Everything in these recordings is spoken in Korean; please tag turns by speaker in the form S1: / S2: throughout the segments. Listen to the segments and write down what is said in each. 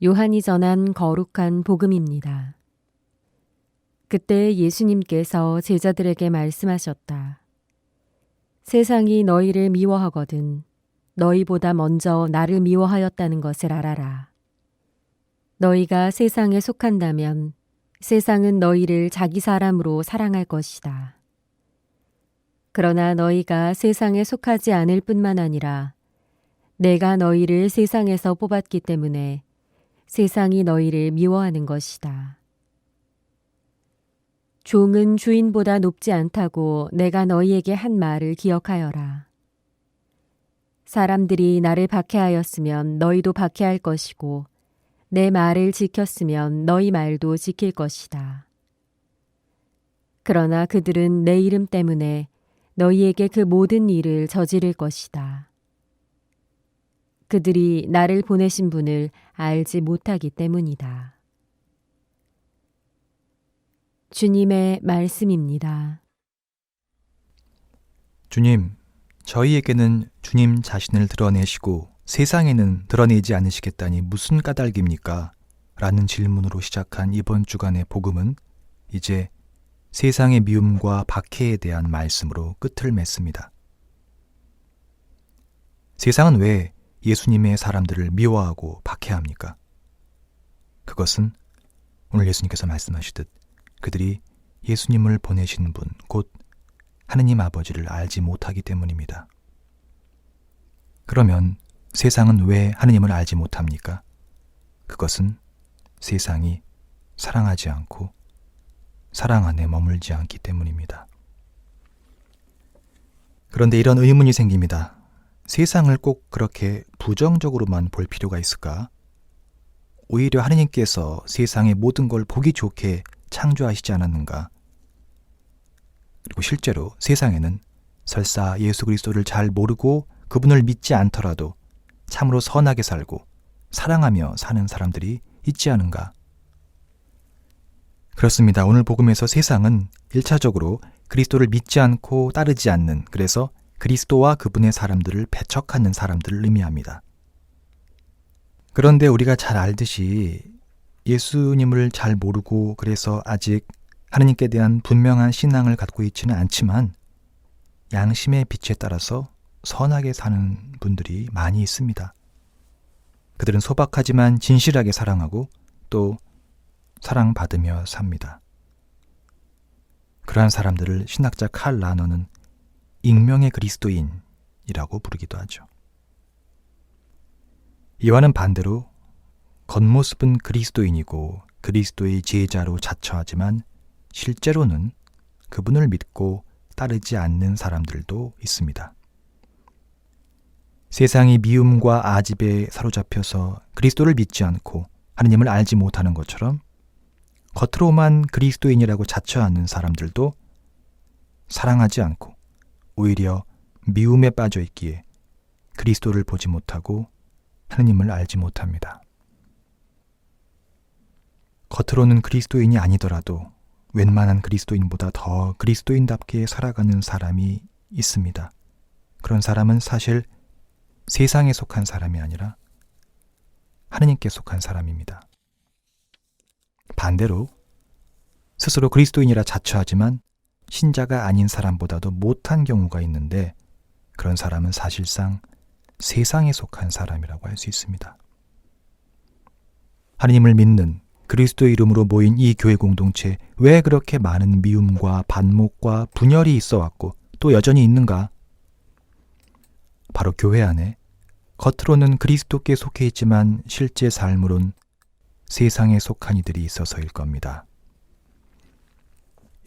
S1: 요한이 전한 거룩한 복음입니다. 그때 예수님께서 제자들에게 말씀하셨다. 세상이 너희를 미워하거든 너희보다 먼저 나를 미워하였다는 것을 알아라. 너희가 세상에 속한다면 세상은 너희를 자기 사람으로 사랑할 것이다. 그러나 너희가 세상에 속하지 않을 뿐만 아니라 내가 너희를 세상에서 뽑았기 때문에 세상이 너희를 미워하는 것이다. 종은 주인보다 높지 않다고 내가 너희에게 한 말을 기억하여라. 사람들이 나를 박해하였으면 너희도 박해할 것이고 내 말을 지켰으면 너희 말도 지킬 것이다. 그러나 그들은 내 이름 때문에 너희에게 그 모든 일을 저지를 것이다. 그들이 나를 보내신 분을 알지 못하기 때문이다. 주님의 말씀입니다.
S2: 주님, 저희에게는 주님 자신을 드러내시고 세상에는 드러내지 않으시겠다니 무슨 까닭입니까? 라는 질문으로 시작한 이번 주간의 복음은 이제 세상의 미움과 박해에 대한 말씀으로 끝을 맺습니다. 세상은 왜 예수님의 사람들을 미워하고 박해합니까? 그것은 오늘 예수님께서 말씀하시듯 그들이 예수님을 보내신 분, 곧 하느님 아버지를 알지 못하기 때문입니다. 그러면 세상은 왜 하느님을 알지 못합니까? 그것은 세상이 사랑하지 않고 사랑 안에 머물지 않기 때문입니다. 그런데 이런 의문이 생깁니다. 세상을 꼭 그렇게 부정적으로만 볼 필요가 있을까? 오히려 하느님께서 세상의 모든 걸 보기 좋게 창조하시지 않았는가? 그리고 실제로 세상에는 설사 예수 그리스도를 잘 모르고 그분을 믿지 않더라도 참으로 선하게 살고 사랑하며 사는 사람들이 있지 않은가? 그렇습니다. 오늘 복음에서 세상은 1차적으로 그리스도를 믿지 않고 따르지 않는, 그래서 그리스도와 그분의 사람들을 배척하는 사람들을 의미합니다. 그런데 우리가 잘 알듯이 예수님을 잘 모르고 그래서 아직 하느님께 대한 분명한 신앙을 갖고 있지는 않지만 양심의 빛에 따라서 선하게 사는 분들이 많이 있습니다. 그들은 소박하지만 진실하게 사랑하고 또 사랑받으며 삽니다. 그러한 사람들을 신학자 칼 라너는 익명의 그리스도인이라고 부르기도 하죠. 이와는 반대로 겉모습은 그리스도인이고 그리스도의 제자로 자처하지만 실제로는 그분을 믿고 따르지 않는 사람들도 있습니다. 세상이 미움과 아집에 사로잡혀서 그리스도를 믿지 않고 하느님을 알지 못하는 것처럼 겉으로만 그리스도인이라고 자처하는 사람들도 사랑하지 않고 오히려 미움에 빠져 있기에 그리스도를 보지 못하고 하느님을 알지 못합니다. 겉으로는 그리스도인이 아니더라도 웬만한 그리스도인보다 더 그리스도인답게 살아가는 사람이 있습니다. 그런 사람은 사실 세상에 속한 사람이 아니라 하느님께 속한 사람입니다. 반대로 스스로 그리스도인이라 자처하지만 신자가 아닌 사람보다도 못한 경우가 있는데 그런 사람은 사실상 세상에 속한 사람이라고 할 수 있습니다. 하느님을 믿는 그리스도의 이름으로 모인 이 교회 공동체 왜 그렇게 많은 미움과 반목과 분열이 있어 왔고 또 여전히 있는가? 바로 교회 안에 겉으로는 그리스도께 속해 있지만 실제 삶으론 세상에 속한 이들이 있어서일 겁니다.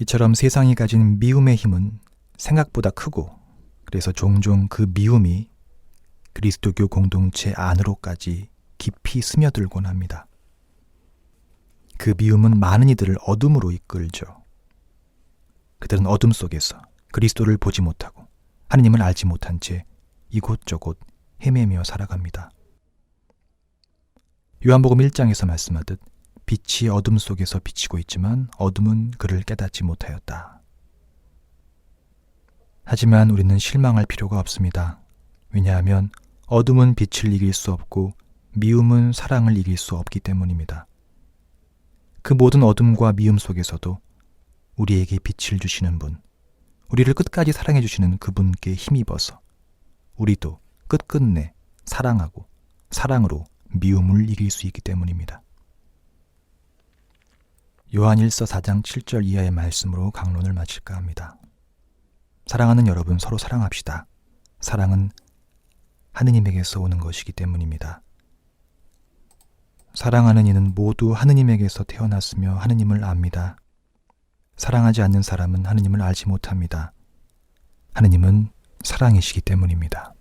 S2: 이처럼 세상이 가진 미움의 힘은 생각보다 크고 그래서 종종 그 미움이 그리스도교 공동체 안으로까지 깊이 스며들곤 합니다. 그 미움은 많은 이들을 어둠으로 이끌죠. 그들은 어둠 속에서 그리스도를 보지 못하고 하느님을 알지 못한 채 이곳저곳 헤매며 살아갑니다. 요한복음 1장에서 말씀하듯 빛이 어둠 속에서 비치고 있지만 어둠은 그를 깨닫지 못하였다. 하지만 우리는 실망할 필요가 없습니다. 왜냐하면 어둠은 빛을 이길 수 없고 미움은 사랑을 이길 수 없기 때문입니다. 그 모든 어둠과 미움 속에서도 우리에게 빛을 주시는 분, 우리를 끝까지 사랑해 주시는 그분께 힘입어서 우리도 끝끝내 사랑하고 사랑으로 미움을 이길 수 있기 때문입니다. 요한 1서 4장 7절 이하의 말씀으로 강론을 마칠까 합니다. 사랑하는 여러분, 서로 사랑합시다. 사랑은 하느님에게서 오는 것이기 때문입니다. 사랑하는 이는 모두 하느님에게서 태어났으며 하느님을 압니다. 사랑하지 않는 사람은 하느님을 알지 못합니다. 하느님은 사랑이시기 때문입니다.